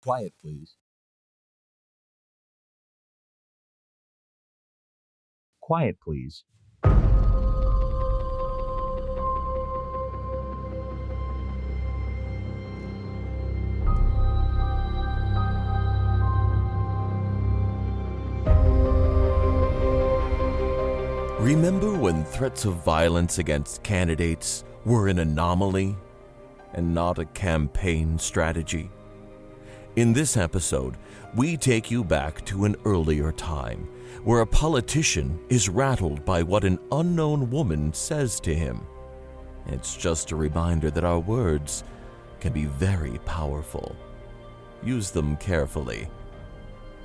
Quiet, please. Quiet, please. Remember when threats of violence against candidates were an anomaly and not a campaign strategy? In this episode, we take you back to an earlier time where a politician is rattled by what an unknown woman says to him. It's just a reminder that our words can be very powerful. Use them carefully.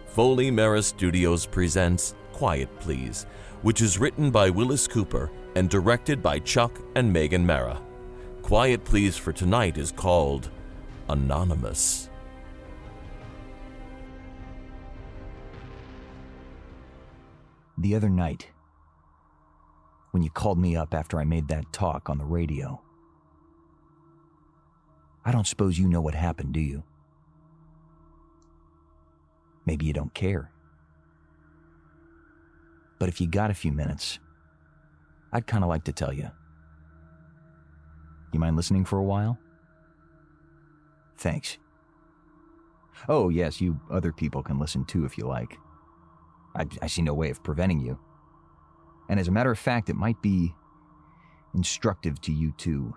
Foley Mara Studios presents Quiet Please, which is written by Willis Cooper and directed by Chuck and Megan Mara. Quiet Please for tonight is called Anonymous. The other night, when you called me up after I made that talk on the radio, I don't suppose you know what happened, do you? Maybe you don't care. But if you got a few minutes, I'd kind of like to tell you. You mind listening for a while? Thanks. Oh, yes, you other people can listen too if you like. I see no way of preventing you. And as a matter of fact, it might be instructive to you too.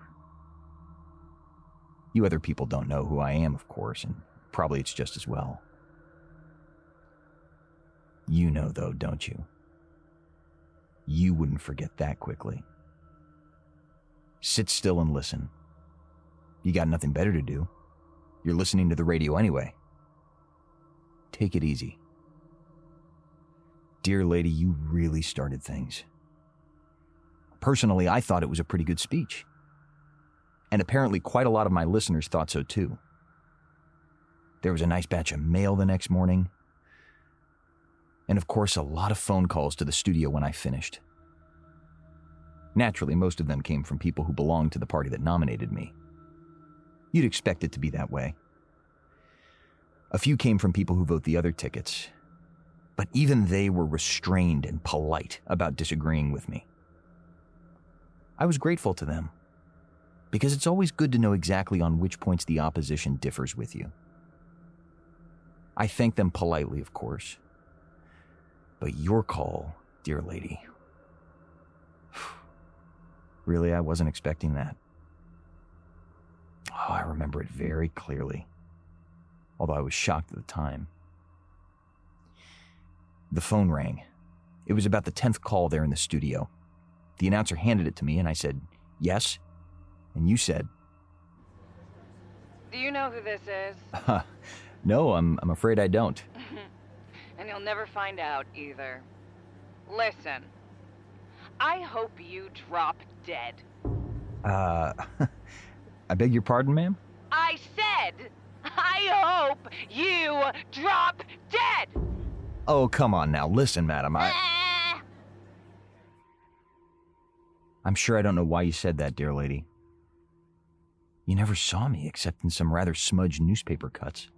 You other people don't know who I am, of course, and probably it's just as well. You know, though, don't you? You wouldn't forget that quickly. Sit still and listen. You got nothing better to do. You're listening to the radio anyway. Take it easy. Dear lady, you really started things. Personally, I thought it was a pretty good speech. And apparently quite a lot of my listeners thought so too. There was a nice batch of mail the next morning. And of course, a lot of phone calls to the studio when I finished. Naturally, most of them came from people who belonged to the party that nominated me. You'd expect it to be that way. A few came from people who vote the other tickets, but even they were restrained and polite about disagreeing with me. I was grateful to them, because it's always good to know exactly on which points the opposition differs with you. I thanked them politely, of course. But your call, dear lady. Really, I wasn't expecting that. Oh, I remember it very clearly, although I was shocked at the time. The phone rang. It was about the 10th call there in the studio. The announcer handed it to me and I said, yes. And you said, do you know who this is? No, I'm afraid I don't. And you'll never find out either. Listen, I hope you drop dead. I beg your pardon, ma'am? I said, I hope you drop dead! Oh, come on now. Listen, madam, I'm sure I don't know why you said that, dear lady. You never saw me except in some rather smudged newspaper cuts.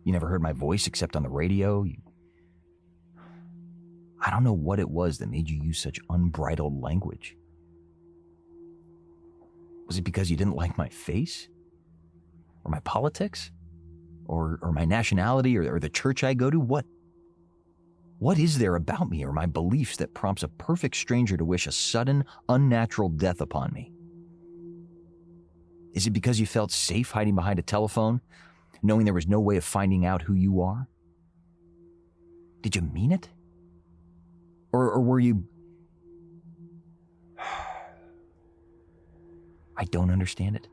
You never heard my voice except on the radio. I don't know what it was that made you use such unbridled language. Was it because you didn't like my face? Or my politics? Or my nationality or the church I go to? What is there about me or my beliefs that prompts a perfect stranger to wish a sudden, unnatural death upon me? Is it because you felt safe hiding behind a telephone, knowing there was no way of finding out who you are? Did you mean it? Or were you... I don't understand it.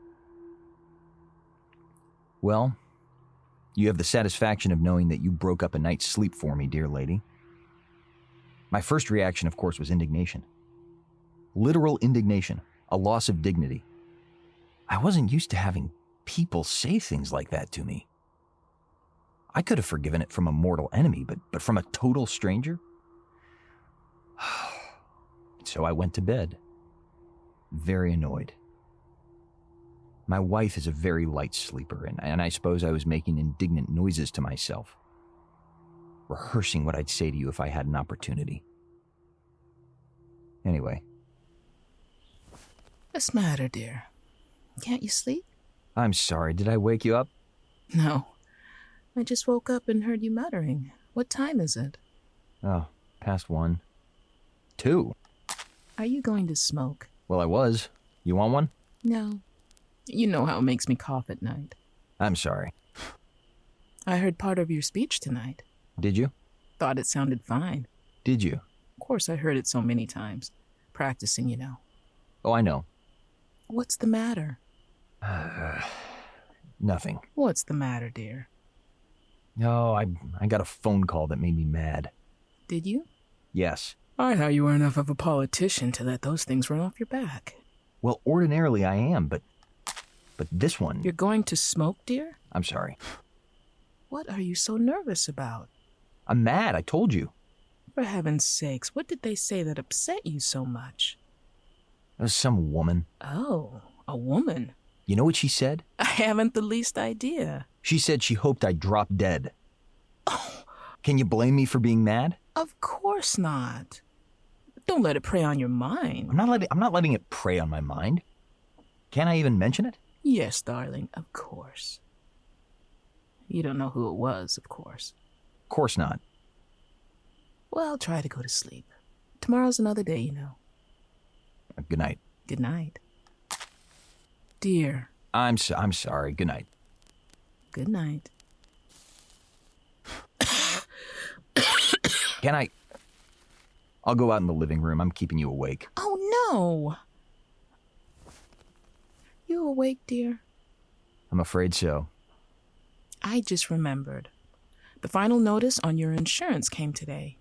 Well, you have the satisfaction of knowing that you broke up a night's sleep for me, dear lady. My first reaction, of course, was indignation. Literal indignation, a loss of dignity. I wasn't used to having people say things like that to me. I could have forgiven it from a mortal enemy, but from a total stranger? So I went to bed, very annoyed. My wife is a very light sleeper, and I suppose I was making indignant noises to myself, rehearsing what I'd say to you if I had an opportunity. Anyway. What's the matter, dear? Can't you sleep? I'm sorry, did I wake you up? No. I just woke up and heard you muttering. What time is it? Oh, past 1. 2. Are you going to smoke? Well, I was. You want one? No. You know how it makes me cough at night. I'm sorry. I heard part of your speech tonight. Did you? Thought it sounded fine. Did you? Of course, I heard it so many times. Practicing, you know. Oh, I know. What's the matter? Nothing. What's the matter, dear? No, I got a phone call that made me mad. Did you? Yes. I thought you were enough of a politician to let those things run off your back. Well, ordinarily I am, but this one... You're going to smoke, dear? I'm sorry. What are you so nervous about? I'm mad, I told you. For heaven's sakes, what did they say that upset you so much? It was some woman. Oh, a woman. You know what she said? I haven't the least idea. She said she hoped I'd drop dead. Oh. Can you blame me for being mad? Of course not. Don't let it prey on your mind. I'm not letting it prey on my mind. Can I even mention it? Yes, darling, of course. You don't know who it was, of course. Of course not. Well, try to go to sleep. Tomorrow's another day, you know. Good night. Good night. Dear. I'm sorry. Good night. Good night. Can I... I'll go out in the living room. I'm keeping you awake. Oh, no. You awake, dear? I'm afraid so. I just remembered. The final notice on your insurance came today.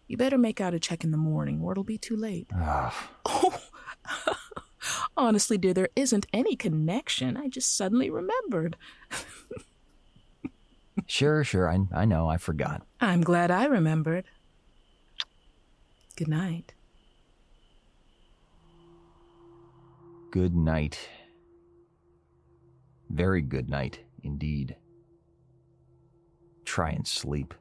You better make out a check in the morning or it'll be too late. Oh, honestly, dear, there isn't any connection. I just suddenly remembered. Sure. I know. I forgot. I'm glad I remembered. Good night. Good night. Very good night, indeed. Try and sleep.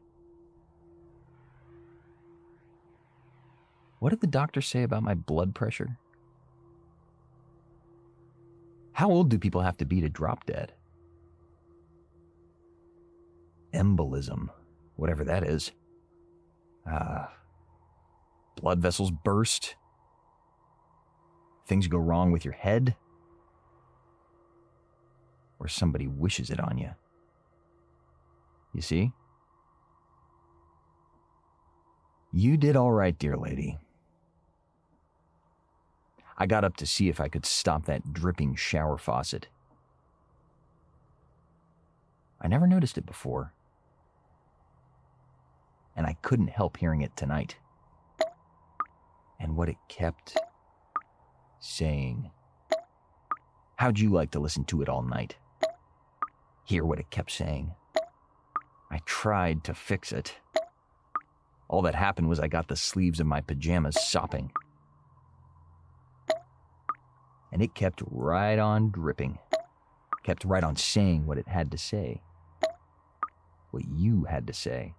What did the doctor say about my blood pressure? How old do people have to be to drop dead? Embolism, whatever that is. Blood vessels burst. Things go wrong with your head. Or somebody wishes it on you. You see? You did all right, dear lady. I got up to see if I could stop that dripping shower faucet. I never noticed it before. And I couldn't help hearing it tonight. And what it kept saying. How'd you like to listen to it all night? Hear what it kept saying. I tried to fix it. All that happened was I got the sleeves of my pajamas sopping. And it kept right on dripping. Kept right on saying what it had to say. What you had to say.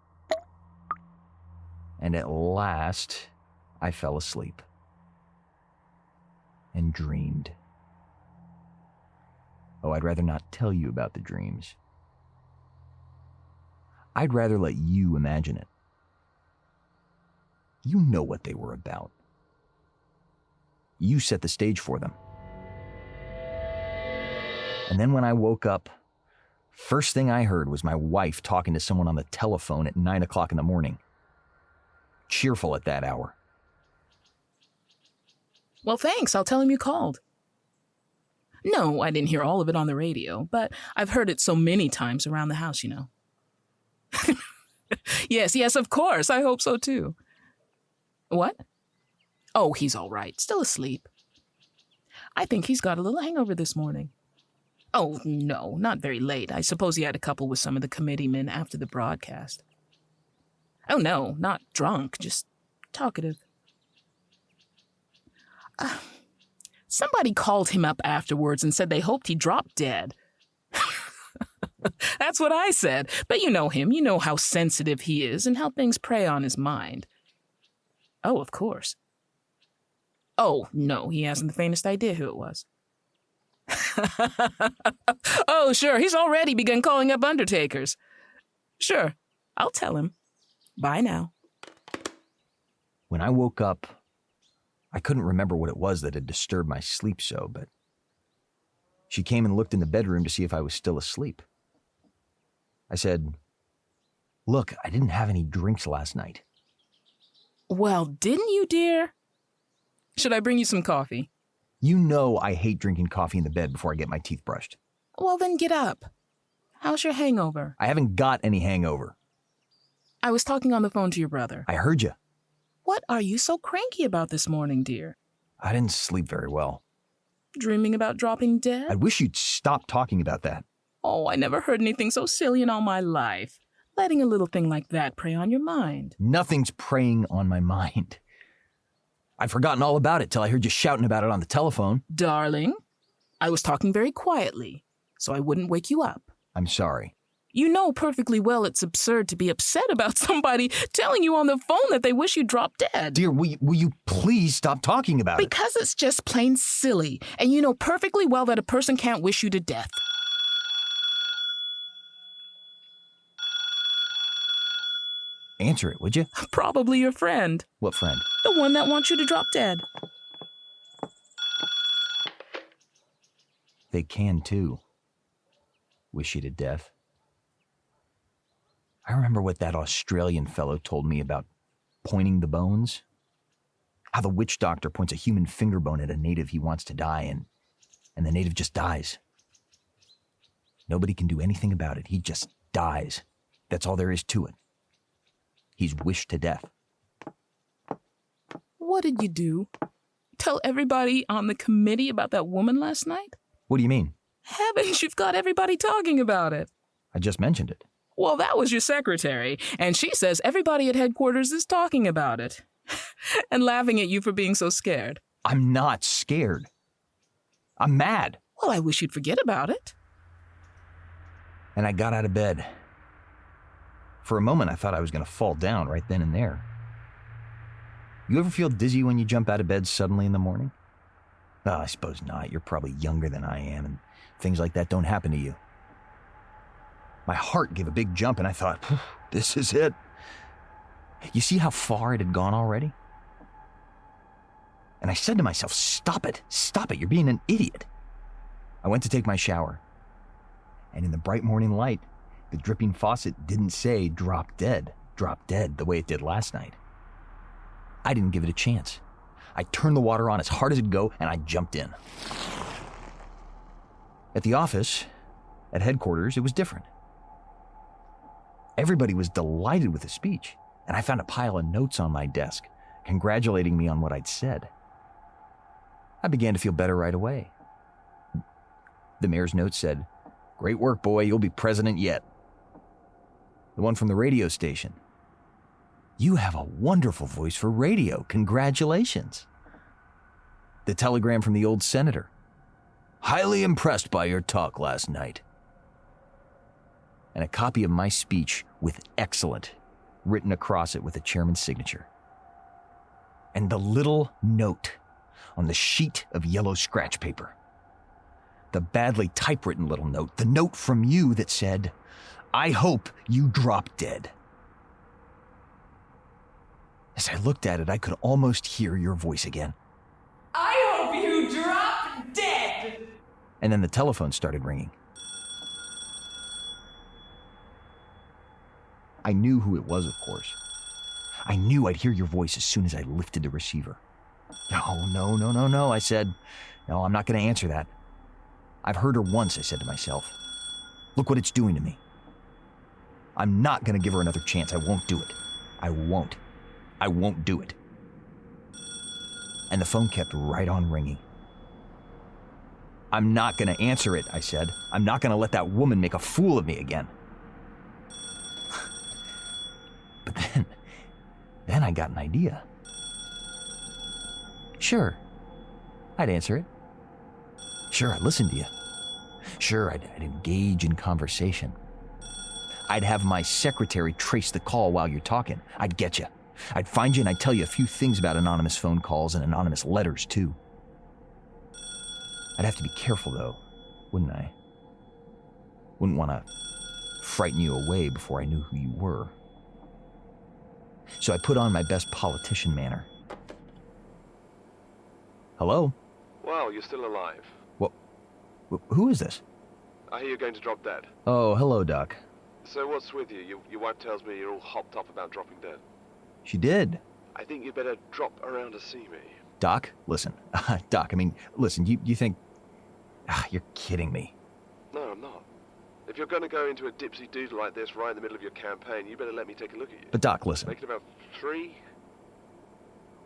And at last, I fell asleep. And dreamed. Oh, I'd rather not tell you about the dreams. I'd rather let you imagine it. You know what they were about. You set the stage for them. And then when I woke up, first thing I heard was my wife talking to someone on the telephone at 9 o'clock in the morning. Cheerful at that hour. Well, thanks. I'll tell him you called. No, I didn't hear all of it on the radio, but I've heard it so many times around the house, you know. Yes, of course. I hope so, too. What? Oh, he's all right. Still asleep. I think he's got a little hangover this morning. Oh, no, not very late. I suppose he had a couple with some of the committeemen after the broadcast. Oh, no, not drunk, just talkative. Somebody called him up afterwards and said they hoped he dropped dead. That's what I said. But you know him. You know how sensitive he is and how things prey on his mind. Oh, of course. Oh, no, he hasn't the faintest idea who it was. Oh, sure, he's already begun calling up undertakers. Sure, I'll tell him. Bye now. When I woke up, I couldn't remember what it was that had disturbed my sleep so, but she came and looked in the bedroom to see if I was still asleep. I said, "Look, I didn't have any drinks last night." Well, didn't you, dear? Should I bring you some coffee? You know I hate drinking coffee in the bed before I get my teeth brushed. Well, then get up. How's your hangover? I haven't got any hangover. I was talking on the phone to your brother. I heard you. What are you so cranky about this morning, dear? I didn't sleep very well. Dreaming about dropping dead? I wish you'd stop talking about that. Oh, I never heard anything so silly in all my life. Letting a little thing like that prey on your mind. Nothing's preying on my mind. I'd forgotten all about it till I heard you shouting about it on the telephone. Darling, I was talking very quietly, so I wouldn't wake you up. I'm sorry. You know perfectly well it's absurd to be upset about somebody telling you on the phone that they wish you dropped dead. Dear, will you please stop talking about it? Because it's just plain silly, and you know perfectly well that a person can't wish you to death. Answer it, would you? Probably your friend. What friend? The one that wants you to drop dead. They can, too. Wish you to death. I remember what that Australian fellow told me about pointing the bones. How the witch doctor points a human finger bone at a native he wants to die, and the native just dies. Nobody can do anything about it. He just dies. That's all there is to it. He's wished to death. What did you do? Tell everybody on the committee about that woman last night? What do you mean? Heavens, you've got everybody talking about it. I just mentioned it. Well, that was your secretary, and she says everybody at headquarters is talking about it. And laughing at you for being so scared. I'm not scared. I'm mad. Well, I wish you'd forget about it. And I got out of bed. For a moment, I thought I was going to fall down right then and there. You ever feel dizzy when you jump out of bed suddenly in the morning? Oh, I suppose not. You're probably younger than I am, and things like that don't happen to you. My heart gave a big jump, and I thought, this is it. You see how far it had gone already? And I said to myself, stop it, you're being an idiot. I went to take my shower, and in the bright morning light, the dripping faucet didn't say drop dead, the way it did last night. I didn't give it a chance. I turned the water on as hard as it'd go, and I jumped in. At the office, at headquarters, it was different. Everybody was delighted with the speech, and I found a pile of notes on my desk, congratulating me on what I'd said. I began to feel better right away. The mayor's note said, "Great work, boy, you'll be president yet." The one from the radio station, "You have a wonderful voice for radio, congratulations." The telegram from the old senator, "Highly impressed by your talk last night." And a copy of my speech with "excellent" written across it with the chairman's signature. And the little note on the sheet of yellow scratch paper. The badly typewritten little note, the note from you that said, "I hope you drop dead." As I looked at it, I could almost hear your voice again. I hope you drop dead! And then the telephone started ringing. I knew who it was, of course. I knew I'd hear your voice as soon as I lifted the receiver. No, I said. No, I'm not going to answer that. I've heard her once, I said to myself. Look what it's doing to me. I'm not going to give her another chance. I won't do it. I won't do it. And the phone kept right on ringing. I'm not going to answer it, I said. I'm not going to let that woman make a fool of me again. But then I got an idea. Sure, I'd answer it. Sure, I'd listen to you. Sure, I'd engage in conversation. I'd have my secretary trace the call while you're talking. I'd get you. I'd find you and I'd tell you a few things about anonymous phone calls and anonymous letters, too. I'd have to be careful, though, wouldn't I? Wouldn't want to frighten you away before I knew who you were. So I put on my best politician manner. Hello? Well, you're still alive. What? Who is this? I hear you're going to drop dead. Oh, hello, Doc. So what's with you? Your wife tells me you're all hopped up about dropping dead. She did. I think you'd better drop around to see me. Doc, listen. Doc, listen, you think... you're kidding me. No, I'm not. If you're going to go into a dipsy-doodle like this right in the middle of your campaign, you better let me take a look at you. But Doc, listen. Make it about 3?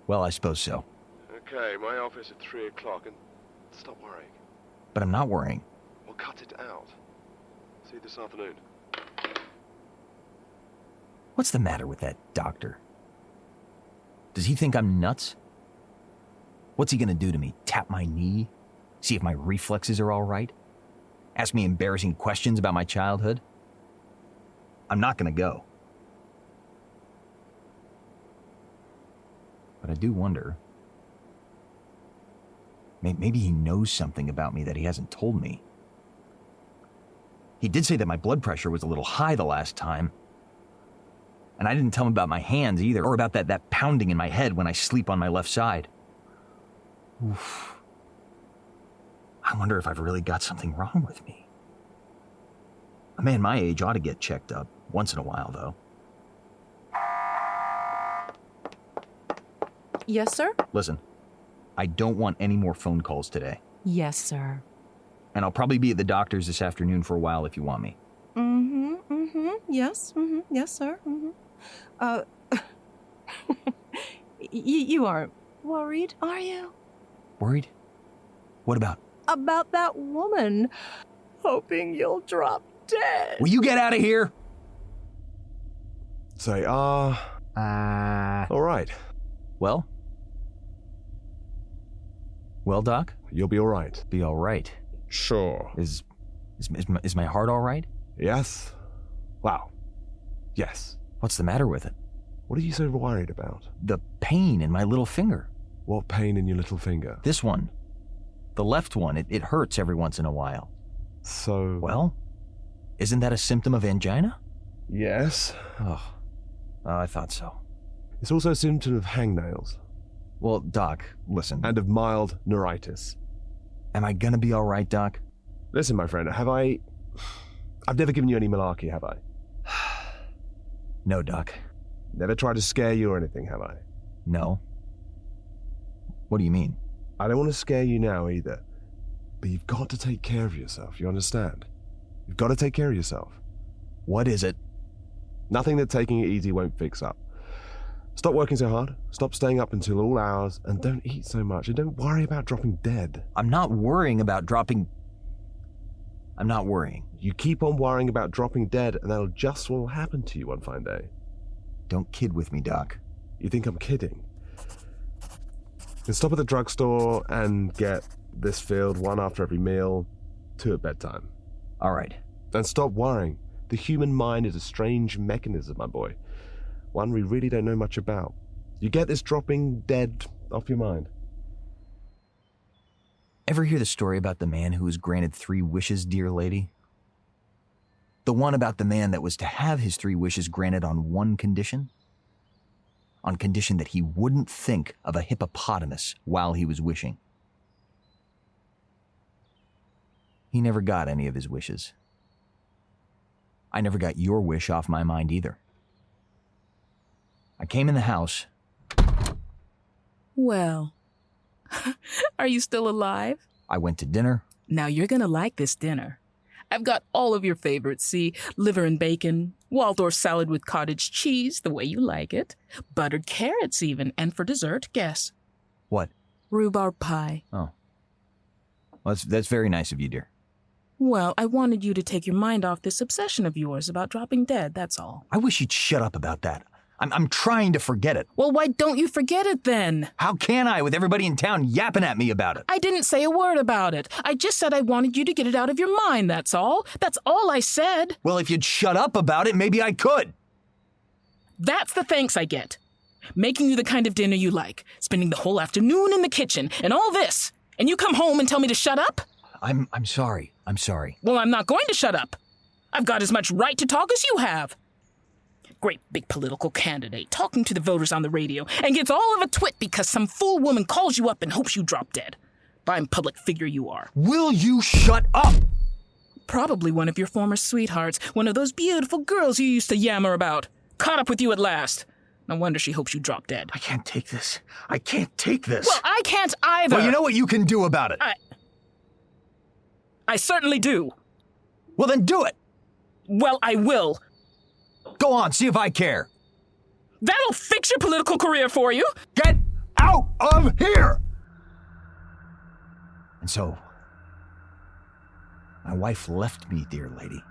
Well, I suppose so. Okay, my office at 3 o'clock, and stop worrying. But I'm not worrying. Well, cut it out. See you this afternoon. What's the matter with that doctor? Does he think I'm nuts? What's he gonna do to me? Tap my knee? See if my reflexes are all right? Ask me embarrassing questions about my childhood? I'm not gonna go. But I do wonder. Maybe he knows something about me that he hasn't told me. He did say that my blood pressure was a little high the last time. And I didn't tell him about my hands either, or about that pounding in my head when I sleep on my left side. Oof. I wonder if I've really got something wrong with me. A man my age ought to get checked up, once in a while, though. Yes, sir? Listen, I don't want any more phone calls today. Yes, sir. And I'll probably be at the doctor's this afternoon for a while if you want me. Yes, sir. You aren't worried, are you? Worried? What about? About that woman. Hoping you'll drop dead. Will you get out of here? Say, all right. Well? Well, Doc? You'll be all right. Be all right. Sure. Is my heart all right? Yes? Wow. Yes. What's the matter with it? What are you so worried about? The pain in my little finger. What pain in your little finger? This one. The left one. It hurts every once in a while. So... Well, isn't that a symptom of angina? Yes. Oh, I thought so. It's also a symptom of hangnails. Well, Doc, listen. And of mild neuritis. Am I gonna be all right, Doc? Listen, my friend, I've never given you any malarkey, have I? No, Doc. Never tried to scare you or anything, have I? No. What do you mean? I don't want to scare you now either. But you've got to take care of yourself, you understand? You've got to take care of yourself. What is it? Nothing that taking it easy won't fix up. Stop working so hard, stop staying up until all hours, and don't eat so much, and don't worry about dropping dead. I'm not worrying about dropping... I'm not worrying. You keep on worrying about dropping dead, and that'll just what will happen to you one fine day. Don't kid with me, Doc. You think I'm kidding? Then stop at the drugstore and get this filled, 1 after every meal, 2 at bedtime. All right. Then stop worrying. The human mind is a strange mechanism, my boy. One we really don't know much about. You get this dropping dead off your mind. Ever hear the story about the man who was granted 3 wishes, dear lady? The one about the man that was to have his 3 wishes granted on one condition? On condition that he wouldn't think of a hippopotamus while he was wishing. He never got any of his wishes. I never got your wish off my mind either. I came in the house. Well, are you still alive? I went to dinner. Now you're gonna like this dinner. I've got all of your favorites, see? Liver and bacon, Waldorf salad with cottage cheese, the way you like it, buttered carrots even, and for dessert, guess. What? Rhubarb pie. Oh. Well, that's very nice of you, dear. Well, I wanted you to take your mind off this obsession of yours about dropping dead, that's all. I wish you'd shut up about that. I'm trying to forget it. Well, why don't you forget it then? How can I with everybody in town yapping at me about it? I didn't say a word about it. I just said I wanted you to get it out of your mind, that's all. That's all I said. Well, if you'd shut up about it, maybe I could. That's the thanks I get. Making you the kind of dinner you like, spending the whole afternoon in the kitchen, and all this. And you come home and tell me to shut up? I'm sorry. I'm sorry. Well, I'm not going to shut up. I've got as much right to talk as you have. Great big political candidate talking to the voters on the radio and gets all of a twit because some fool woman calls you up and hopes you drop dead. Fine public figure you are. Will you shut up? Probably one of your former sweethearts, one of those beautiful girls you used to yammer about. Caught up with you at last. No wonder she hopes you drop dead. I can't take this. I can't take this. Well, I can't either. Well, you know what you can do about it. I certainly do. Well, then do it. Well, I will. Go on, see if I care. That'll fix your political career for you. Get out of here! And so, my wife left me, dear lady.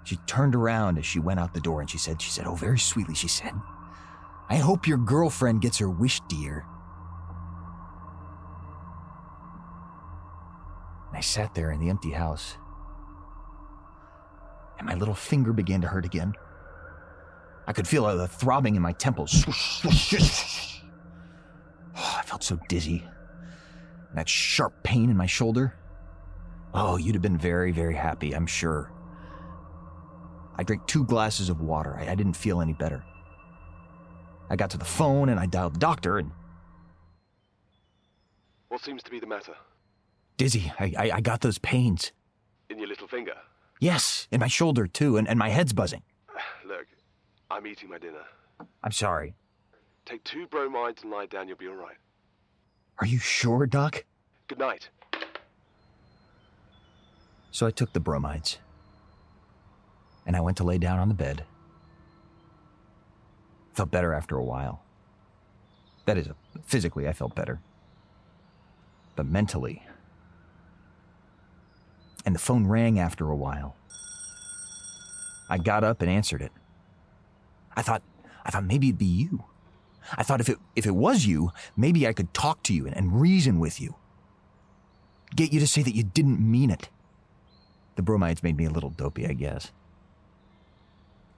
She turned around as she went out the door and she said, oh, very sweetly, she said, I hope your girlfriend gets her wish, dear. And I sat there in the empty house, and my little finger began to hurt again. I could feel the throbbing in my temples. I felt so dizzy. And that sharp pain in my shoulder. Oh, you'd have been very, very happy, I'm sure. I drank 2 glasses of water. I didn't feel any better. I got to the phone and I dialed the doctor and... What seems to be the matter? Dizzy. I got those pains. In your little finger? Yes, in my shoulder too, and my head's buzzing. Look, I'm eating my dinner. I'm sorry. Take 2 bromides and lie down, you'll be all right. Are you sure, Doc? Good night. So I took the bromides, and I went to lay down on the bed. Felt better after a while. That is, physically I felt better. But mentally... And the phone rang after a while. I got up and answered it. I thought maybe it'd be you. I thought if it was you, maybe I could talk to you and reason with you. Get you to say that you didn't mean it. The bromides made me a little dopey, I guess.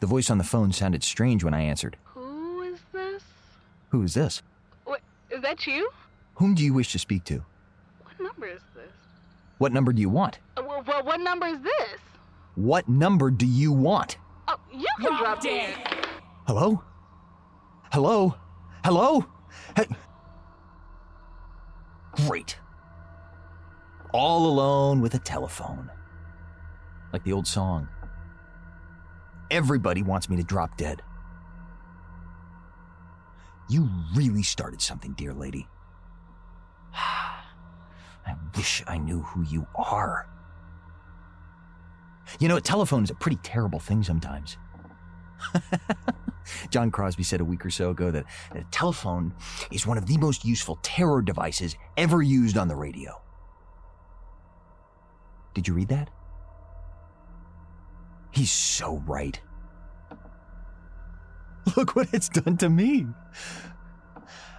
The voice on the phone sounded strange when I answered. Who is this? Who is this? Wait, is that you? Whom do you wish to speak to? What number is this? What number do you want? Well, what number is this? What number do you want? Oh, you can drop dead. Hello? Hello? Hello? Hey. Great. All alone with a telephone. Like the old song. Everybody wants me to drop dead. You really started something, dear lady. I wish I knew who you are. You know, a telephone is a pretty terrible thing sometimes. John Crosby said a week or so ago that a telephone is one of the most useful terror devices ever used on the radio. Did you read that? He's so right. Look what it's done to me.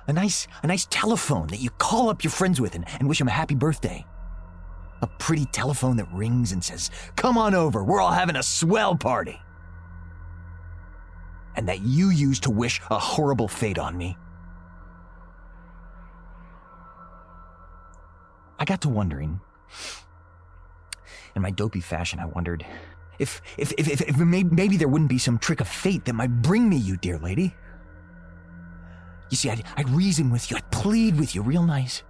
A nice telephone that you call up your friends with and wish them a happy birthday. A pretty telephone that rings and says, come on over, we're all having a swell party. And that you use to wish a horrible fate on me. I got to wondering, in my dopey fashion, I wondered if maybe there wouldn't be some trick of fate that might bring me you, dear lady. You see, I'd reason with you, I'd plead with you real nice.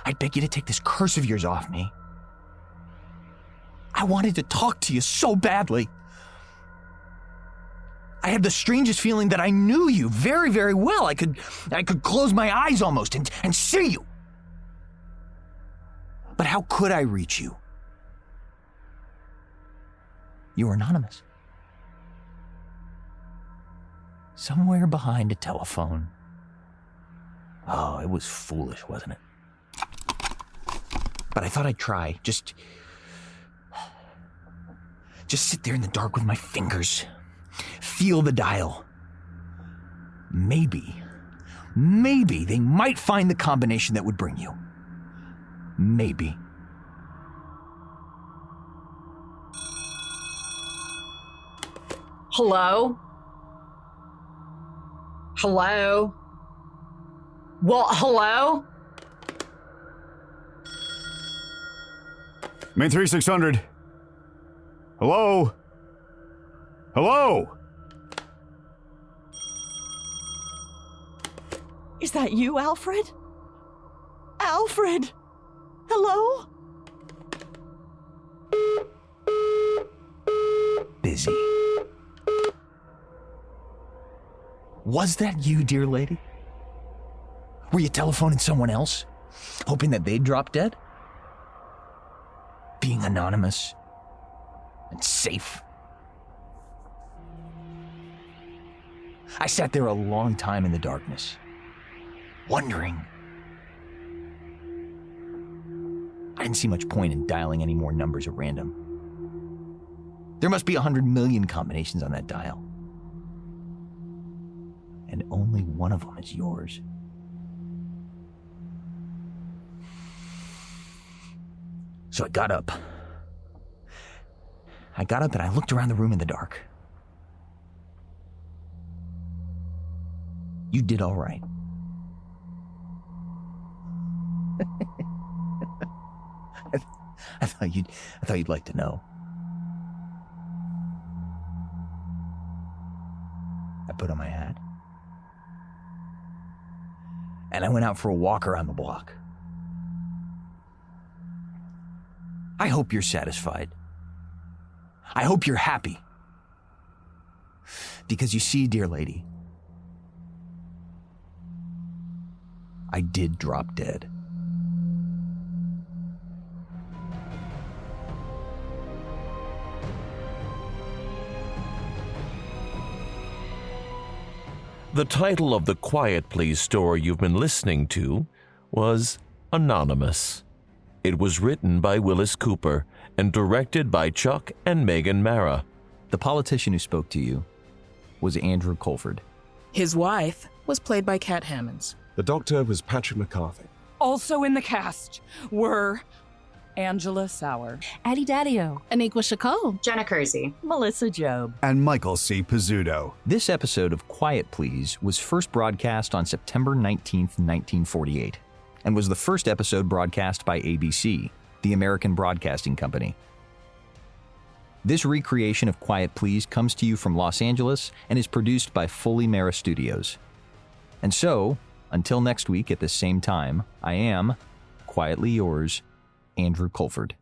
I'd beg you to take this curse of yours off me. I wanted to talk to you so badly. I had the strangest feeling that I knew you very, very well. I could close my eyes almost and see you. But how could I reach you? You were anonymous. Somewhere behind a telephone. Oh, it was foolish, wasn't it? But I thought I'd try. Just sit there in the dark with my fingers, feel the dial. Maybe they might find the combination that would bring you. Maybe. Hello? Hello? What? Hello? Main 3600. Hello? Hello? Is that you, Alfred? Alfred! Hello? Busy. Was that you, dear lady? Were you telephoning someone else, hoping that they'd drop dead? Being anonymous and safe. I sat there a long time in the darkness, wondering. I didn't see much point in dialing any more numbers at random. There must be 100 million combinations on that dial. And only one of them is yours. So I got up. And I looked around the room in the dark. You did all right. I thought you'd like to know. I put on my hat. And I went out for a walk around the block. I hope you're satisfied. I hope you're happy. Because you see, dear lady, I did drop dead. The title of the Quiet Please story you've been listening to was Anonymous. It was written by Willis Cooper and directed by Chuck and Megan Mara. The politician who spoke to you was Andrew Colford. His wife was played by Kat Hammons. The doctor was Patrick McCarthy. Also in the cast were Angela Sauer, Addie Daddio, Aniqua Chacol, Jenna Kersey, Melissa Jobe, And Michael C. Pizzuto. This episode of Quiet Please was first broadcast on September 19th, 1948, and was the first episode broadcast by ABC, the American Broadcasting Company. This recreation of Quiet Please comes to you from Los Angeles and is produced by Foley Mara Studios. And so, until next week at the same time, I am, quietly yours, Andrew Colford.